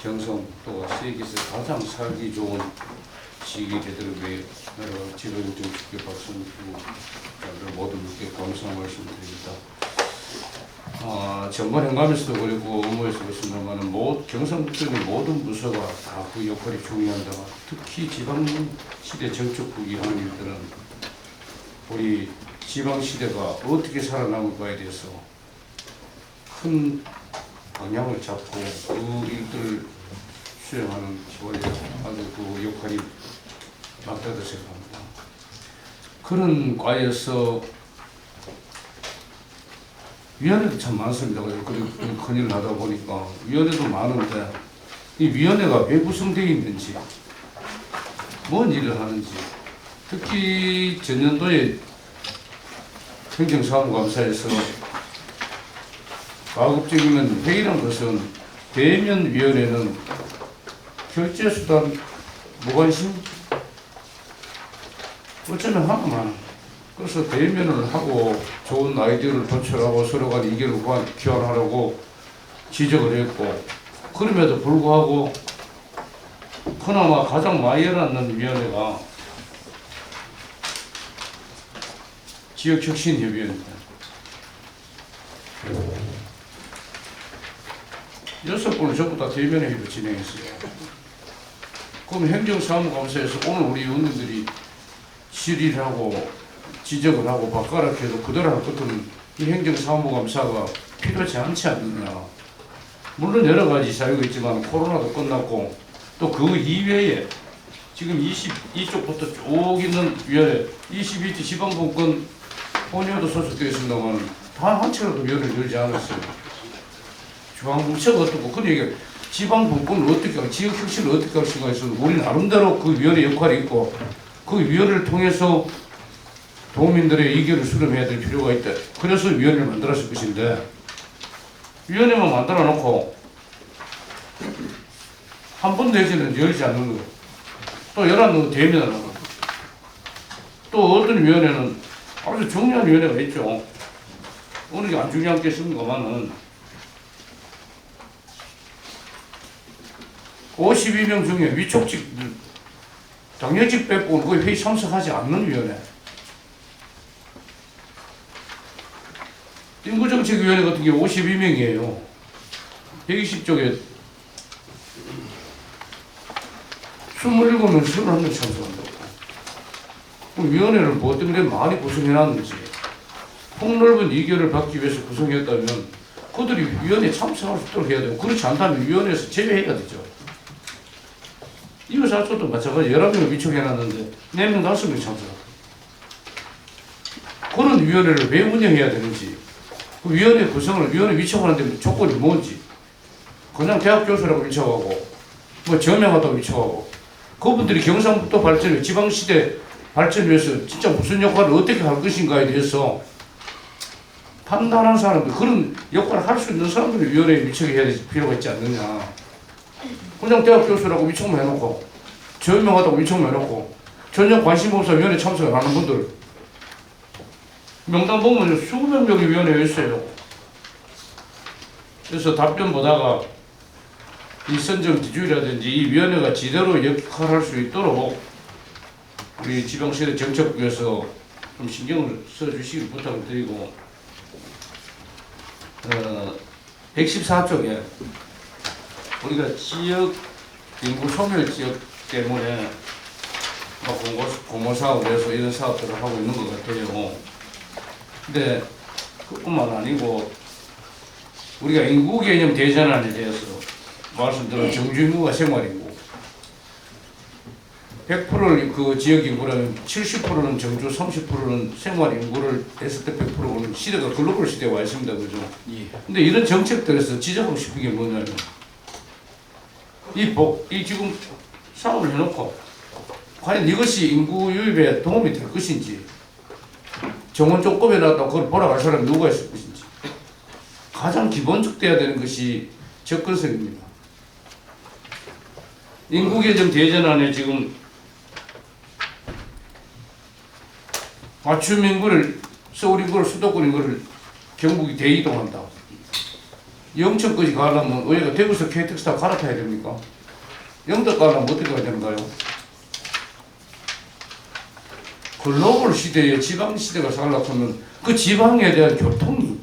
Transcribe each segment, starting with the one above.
경상북도가 세계에서 가장 살기 좋은 지역이 되도록 지도를 좀 쉽게 말씀드리고 모든 분께 감사 말씀드립니다. 전번 행감에서도 그랬고 업무에서 그렇습니다만 경상북도의 모든 부서가 다 그 역할이 중요한다. 특히 지방시대 정책국이 하는 일들은 우리 지방시대가 어떻게 살아남을까에 대해서 큰 방향을 잡고 그 일들을 수행하는 원래 아주 그 역할이 맞다고 생각합니다. 그런 과에서 위원회도 참 많습니다. 그리고 큰일을 하다 보니까 위원회도 많은데 이 위원회가 왜 구성되어 있는지, 뭔 일을 하는지, 특히 전년도에 행정사무감사에서 가급적이면 회의란 것은 대면위원회는 결제수단 무관심 어쩌면 하나만 그래서 대면을 하고 좋은 아이디어를 도출하고 서로 간 의견을 교환하려고 지적을 했고, 그럼에도 불구하고 그나마 가장 많이 일어나는 위원회가 지역혁신협의회입니다. 6번을 전부 다 대면회의로 진행했어요. 그럼 행정사무감사에서 오늘 우리 의원님들이 질의하고 지적을 하고 바꿔라해도 그대로 할 것은 이 행정사무감사가 필요하지 않지 않느냐. 물론 여러 가지 사유가 있지만 코로나도 끝났고 또 그 이외에 지금 22쪽부터 쭉 있는 위원회 22대 지방분권 본회의도 소속되어 있습니다만 단 한 차례도 위원회를 열지 않았어요. 중앙부처가 어떻고 그 얘기 지방분권을 어떻게 하고 지역혁신을 어떻게 할 수가 있어. 우리 나름대로 그 위원회 역할이 있고 그 위원회를 통해서 도민들의 의견을 수렴해야 될 필요가 있다. 그래서 위원회를 만들었을 것인데 위원회만 만들어 놓고 한 번 내지는 열지 않는 거. 또 열었는 대면을 하고. 또 어떤 위원회는 아주 중요한 위원회가 있죠. 어느 게 안 중요하겠습니까만은 52명 중에 위촉직, 당연직 빼고는 거의 회의 참석하지 않는 위원회. 인구정책위원회 같은 경우 52명이에요. 120쪽에 27명, 21명 참석한다고. 그럼 위원회를 뭐 때문에 많이 구성해놨는지, 폭넓은 의견을 받기 위해서 구성했다면 그들이 위원회에 참석할 수 있도록 해야 되고, 그렇지 않다면 위원회에서 제외해야 되죠. 이거사초도 마찬가지 11명을 위촉해놨는데 4명, 5명 참석하고. 그런 위원회를 왜 운영해야 되는지, 그 위원회 구성을, 위원회 위촉하는데 조건이 뭔지, 그냥 대학 교수라고 위촉하고, 뭐 저명하다고 위촉하고, 그분들이 경상북도 발전을, 지방시대 발전을 위해서 진짜 무슨 역할을 어떻게 할 것인가에 대해서 판단하는 사람들, 그런 역할을 할 수 있는 사람들이 위원회에 위촉해야 될 필요가 있지 않느냐. 그냥 대학 교수라고 위촉만 해놓고, 저명하다고 위촉만 해놓고, 전혀 관심 없어 위원회 참석을 하는 분들, 명단 보면 수백 명이 위원회에 있어요. 그래서 답변 보다가 이 선정 기준이라든지 이 위원회가 제대로 역할할 수 있도록 우리 지방시대 정책국에서 좀 신경을 써주시길 부탁을 드리고, 114쪽에 우리가 지역 인구 소멸 지역 때문에 공모 사업을 해서 이런 사업들을 하고 있는 것 같아요. 근데 그뿐만 아니고 우리가 인구 개념 대전환에 대해서 말씀드린 정주인구가 생활인구 100%를 그 지역 인구라면 70%는 정주, 30%는 생활인구를 했을 때 100%는 시대가 글로벌 시대에 와 있습니다. 그죠? 예. 근데 이런 정책들에서 지적하고 싶은 게 뭐냐면 이 지금 사업을 해놓고 과연 이것이 인구 유입에 도움이 될 것인지, 정원 조건에 놨다 그걸 보러 사람이 누가 있을 것인지, 가장 기본적 돼야 되는 것이 접근성입니다. 인구개정 대전환에 지금 맞춤 인구를, 서울 인구를, 수도권 인구를 경북이 대이동한다. 영천까지 가려면 우리가 대구에서 KTX 타고 갈아타야 됩니까? 영덕 가려면 어떻게 가야 되는가요? 글로벌 시대에 지방 시대가 살아가면 그 지방에 대한 교통이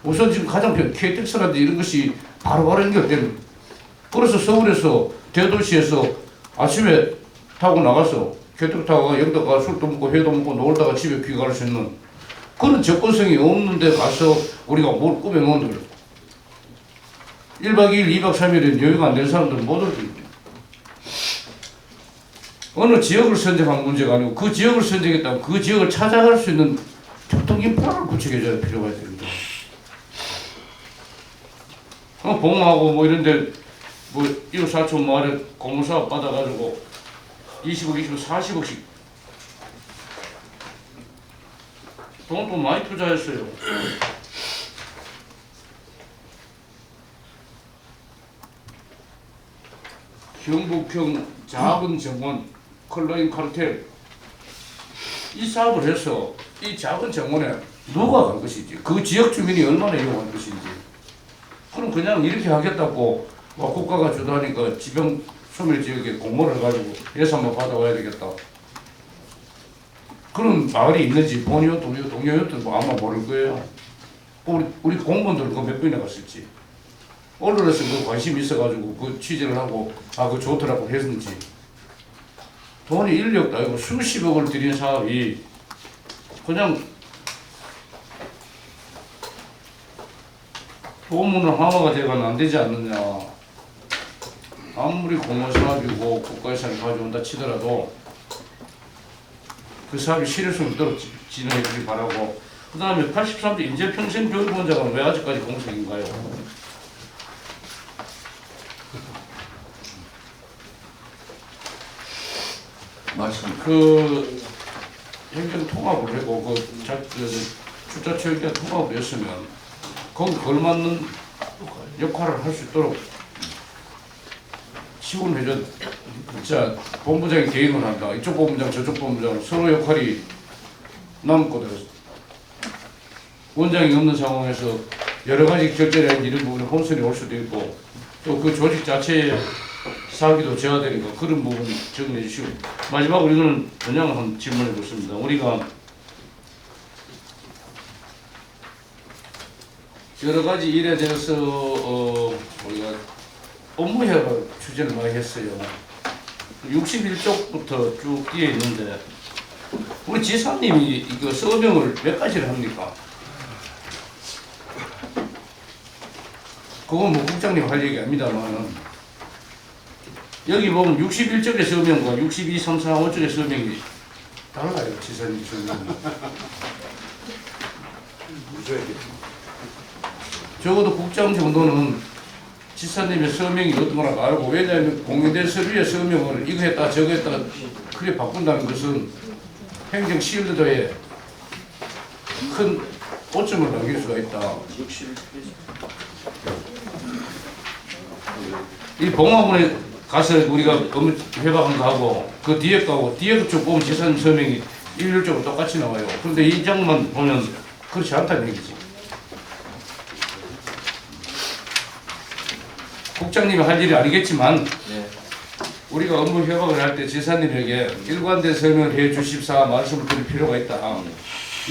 우선 지금 가장 KTX라든지 이런 것이 바로바로 연결되는. 그래서 서울에서 대도시에서 아침에 타고 나가서 KTX 타고 영덕 가서 술도 먹고 회도 먹고 놀다가 집에 귀가할 수 있는 그런 접근성이 없는 데 가서 우리가 뭘 꾸며놓은 거예요. 1박 2일, 2박 3일에 여유가 안 되는 사람들은 못 오죠. 어느 지역을 선정한 문제가 아니고 그 지역을 선정했다면 그 지역을 찾아갈 수 있는 교통 인프라를 구축해줘야 필요가 됩니다. 봉하고 뭐 이런데 뭐 1억 4천 마을에 공무사업 받아가지고 20억, 20억, 40억씩 돈 많이 투자했어요. 경북형 작은 정원 클라인 카르텔 이 사업을 해서 이 작은 정원에 누가 갈 것인지 그 지역 주민이 얼마나 이용할 것인지 그럼 그냥 이렇게 하겠다고 국가가 주도하니까 지방 소멸 지역에 공모를 해가지고 예산만 받아와야 되겠다. 그런 마을이 있는지 본이요, 동료요 뭐 아마 모를 거예요. 우리 공무원들 그거 몇 번이나 갔을지. 언론에서 그 관심이 있어가지고 그 취재를 하고 그 좋더라고 했는지. 돈이 1억도 아니고 수십억을 들인 사업이 그냥 소문은 하나가 돼가면 안 되지 않느냐. 아무리 공무사업이고 국가예산을 가져온다 치더라도 그 사업이 실효성을 있도록 진행해 주길 바라고. 그 다음에 83대 인재평생교육원장은 왜 아직까지 공석인가요? 말씀. 그 행정 통합을 하고 출자 체육회 통합을 했으면 거기 걸맞는 역할을 할 수 있도록 지원해줘. 진짜 본부장이 개입을 한다. 이쪽 본부장 저쪽 본부장 서로 역할이 남고 원장이 없는 상황에서 여러 가지 결제를 이런 부분에 혼선이 올 수도 있고 또 그 조직 자체의 사기도 제한되니까 그런 부분 정리해 주시고 마지막으로 이거는 그냥 한번 질문해 보겠습니다. 우리가 여러 가지 일에 대해서 우리가 업무 협약 추진을 많이 했어요. 61쪽부터 쭉 뒤에 있는데 우리 지사님이 이거 서명을 몇 가지를 합니까? 그건 뭐 국장님 할 얘기 아닙니다만 여기 보면 61쪽의 서명과 62, 3, 4, 5쪽의 서명이 달라요. 지사님 서명이. 적어도 국장 정도는 지사님의 서명이 어떤 거나 알고 왜냐하면 공유된 서류의 서명을 이거 했다 저거 했다 그래 바꾼다는 것은 행정 시일도에 큰 오점을 남길 수가 있다. 이 봉화문에 가서 우리가 업무 회박한 거 하고 그 뒤에 거하고 뒤에 쪽 보면 지사님 서명이 일률적으로 똑같이 나와요. 그런데 이 장만 보면 그렇지 않다는 얘기지. 국장님이 할 일이 아니겠지만 우리가 업무 협약을 할 때 지사님에게 일관된 설명을 해 주십사 말씀을 드릴 필요가 있다.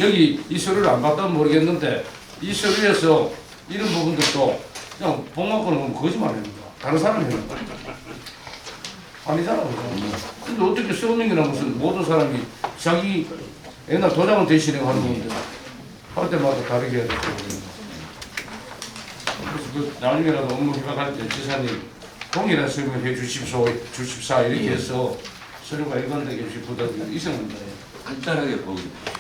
여기 이 서류를 안 봤다면 모르겠는데 이 서류에서 이런 부분들도 그냥 봉화권은 보면 거짓말하는 거야. 다른 사람이 하는 거야. 아니잖아. 근데 어떻게 서명이나 무슨 모든 사람이 자기 옛날 도장을 대신해 하는 건데 할 때마다 다르게 해야 되고. 그래서 그 나중에라도 업무 협약할 때 지사님 동일한 설명을 해 주십사 이렇게 해서 서류가 일관되게 부탁드립니다. 이상입니다. 간단하게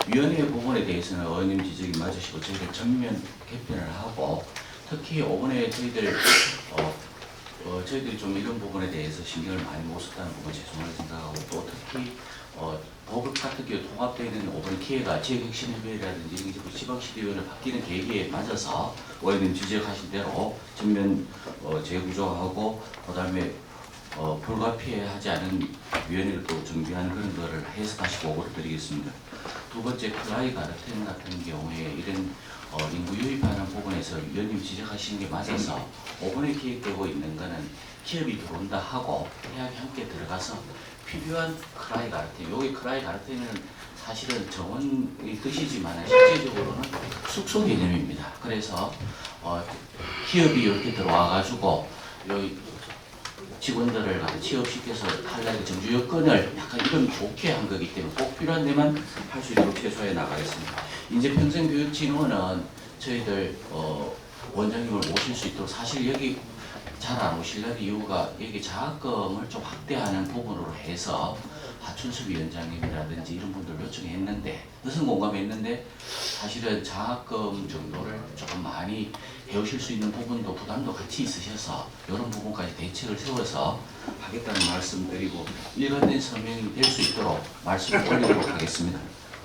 위원회 부분에 대해서는 의원님 지적이 맞으시고 저희가 전면 개편을 하고 특히 이번에 저희들이 좀 이런 부분에 대해서 신경을 많이 못 썼다는 부분 죄송하게 생각하고 또 특히 보급 같은 경우 통합되어 있는 이번 기회가 지역혁신협의회라든지 지방시도위원회 바뀌는 계기에 맞아서 의원님 지적하신 대로 전면 재구조하고 그다음에 불가피하지 않은 위원회를 또 정비하는 그런 거를 해서 다시 보고를 드리겠습니다. 두 번째 클라이 가르텐 같은 경우에 이런 인구 유입하는 부분에서 위원님 지적하시는 게 맞아서 5번에 기획되고 있는 거는 기업이 들어온다 하고 대학이 함께 들어가서 필요한 크라이 가르템, 여기 크라이 가르템은 사실은 정원의 뜻이지만 실제적으로는 숙소 개념입니다. 그래서 기업이 이렇게 들어와가지고 여기 직원들을 취업시켜서 탈락의 정주 여건을 약간 이런 좋게 한 거기 때문에 꼭 필요한 데만 할 수 있도록 최소화해 나가겠습니다. 이제 평생교육진흥원은 저희들 원장님을 모실 수 있도록 사실 여기 잘 안 오시려는 이유가 여기 장학금을 좀 확대하는 부분으로 해서 하춘수 위원장님이라든지 이런 분들 요청했는데 뜻은 공감했는데 사실은 장학금 정도를 조금 많이 배우실 수 있는 부분도 부담도 같이 있으셔서 이런 부분까지 대책을 세워서 하겠다는 말씀드리고 일관된 서명이 될 수 있도록 말씀을 올리도록 하겠습니다.